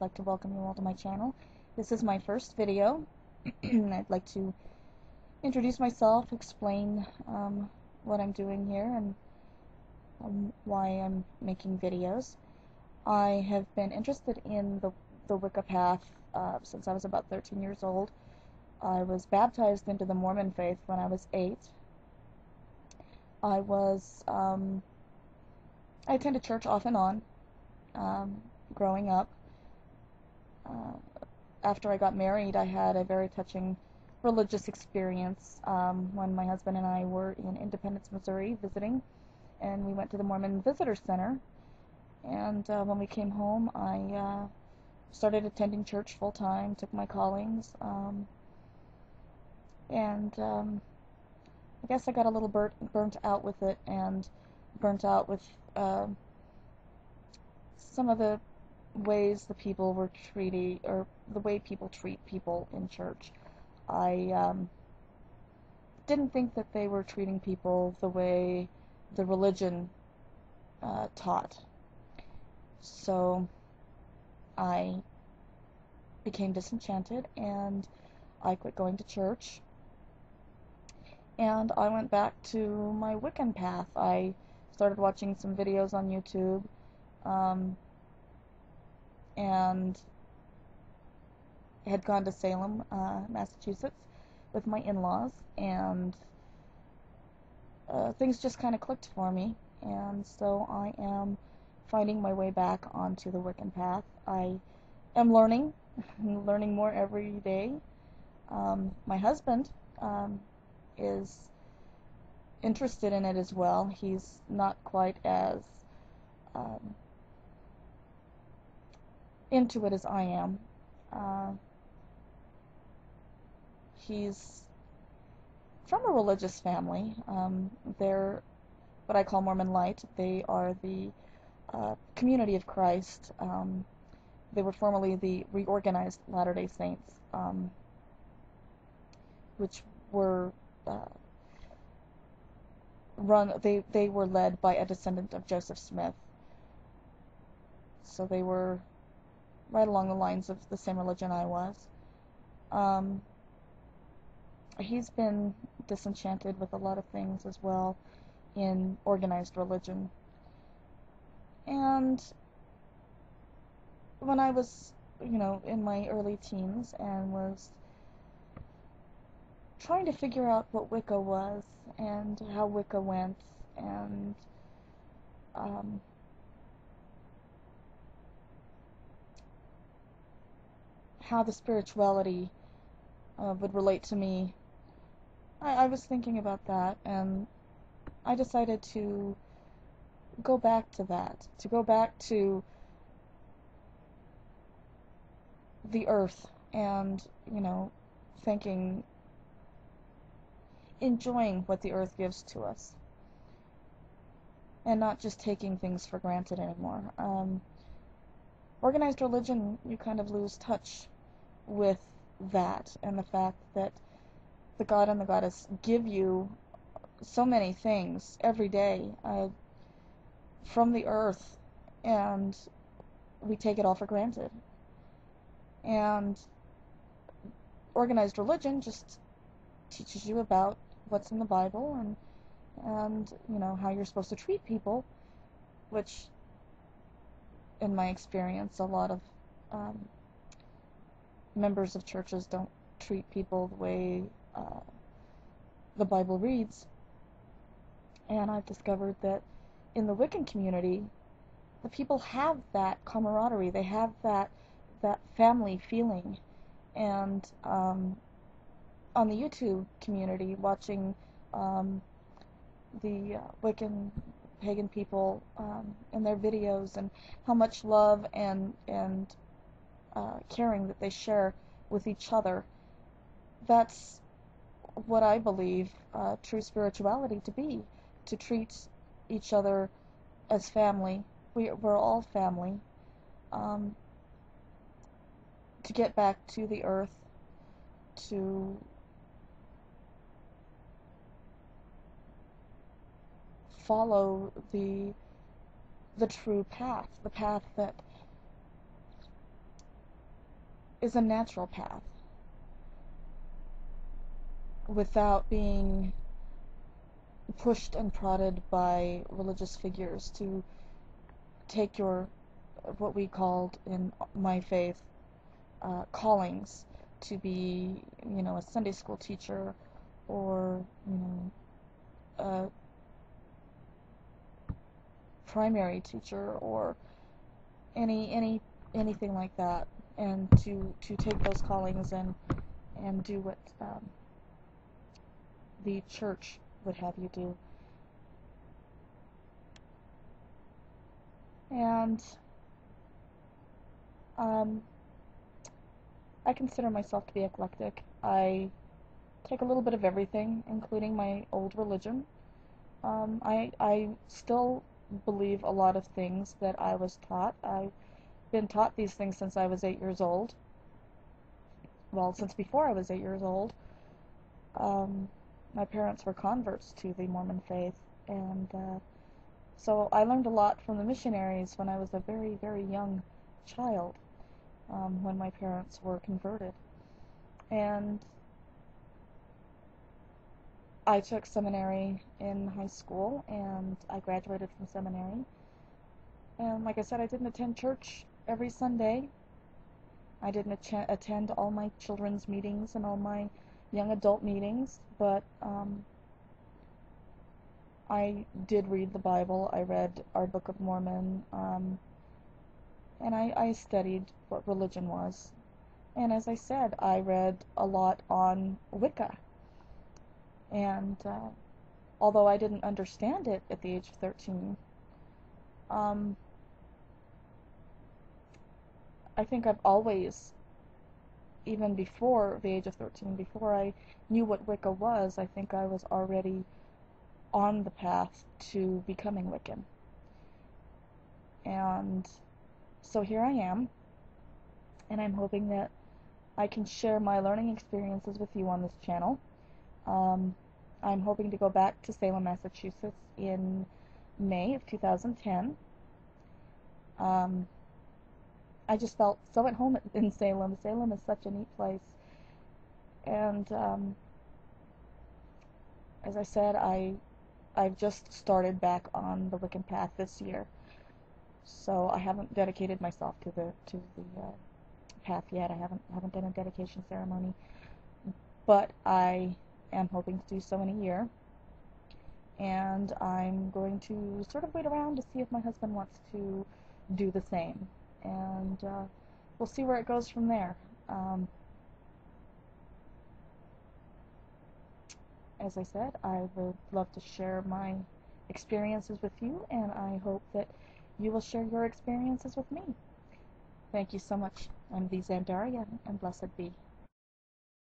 like to welcome you all to my channel. This is my first video. I'd like to introduce myself, explain what I'm doing here and why I'm making videos. I have been interested in the Wicca path since I was about 13 years old. I was baptized into the Mormon faith when I was 8. I attended church off and on growing up. After I got married, I had a very touching religious experience when my husband and I were in Independence, Missouri visiting, and we went to the Mormon Visitor Center. And when we came home, I started attending church full time, took my callings, and I guess I got a little burnt out with it, and burnt out with some of the ways the people were treating, or the way people treat people in church. I didn't think that they were treating people the way the religion taught. So I became disenchanted and I quit going to church. And I went back to my Wiccan path. I started watching some videos on YouTube, and had gone to Salem, Massachusetts with my in-laws, and things just kind of clicked for me, and so I am finding my way back onto the Wiccan path. I am learning more every day. My husband is interested in it as well. He's not quite as into it as I am. He's from a religious family. They're what I call Mormon Light. They are the Community of Christ. They were formerly the Reorganized Latter-day Saints, which were they were led by a descendant of Joseph Smith. So they were right along the lines of the same religion I was. He's been disenchanted with a lot of things as well in organized religion. And when I was, in my early teens and was trying to figure out what Wicca was and how Wicca went, and how the spirituality would relate to me, I was thinking about that, and I decided to go back to that, to go back to the earth and, enjoying what the earth gives to us, and not just taking things for granted anymore. Organized religion, you kind of lose touch with that, and the fact that the God and the Goddess give you so many things every day from the earth, and we take it all for granted. And organized religion just teaches you about what's in the Bible, and how you're supposed to treat people, which in my experience a lot of members of churches don't treat people the way the Bible reads. And I've discovered that in the Wiccan community, the people have that camaraderie, they have that family feeling. And on the YouTube community, watching the Wiccan pagan people in their videos, and how much love and caring that they share with each other, that's what I believe true spirituality to be, to treat each other as family. We're all family. To get back to the earth, to follow the true path, the path that is a natural path without being pushed and prodded by religious figures to take your, what we called in my faith, callings, to be, a Sunday school teacher, or, a primary teacher, or anything like that, and to take those callings and do what the church would have you do. And I consider myself to be eclectic. I take a little bit of everything, including my old religion. I still believe a lot of things that I was taught. I've been taught these things since I was 8 years old. Well, since before I was 8 years old. My parents were converts to the Mormon faith, and so I learned a lot from the missionaries when I was a very, very young child, when my parents were converted. And I took seminary in high school, and I graduated from seminary. And like I said, I didn't attend church every Sunday. I didn't attend all my children's meetings and all my young adult meetings, but I did read the Bible. I read our Book of Mormon, and I studied what religion was. And as I said, I read a lot on Wicca. And although I didn't understand it at the age of 13, I think I've always, even before the age of 13, before I knew what Wicca was, I think I was already on the path to becoming Wiccan. And so here I am, and I'm hoping that I can share my learning experiences with you on this channel. I'm hoping to go back to Salem, Massachusetts in May of 2010. I just felt so at home in Salem. Salem is such a neat place. And as I said, I've just started back on the Wiccan path this year. So I haven't dedicated myself to the path yet. I haven't done a dedication ceremony. But I am hoping to do so in a year. And I'm going to sort of wait around to see if my husband wants to do the same. And we'll see where it goes from there. As I said, I would love to share my experiences with you, and I hope that you will share your experiences with me. Thank you so much. I'm the Xandaria, and blessed be.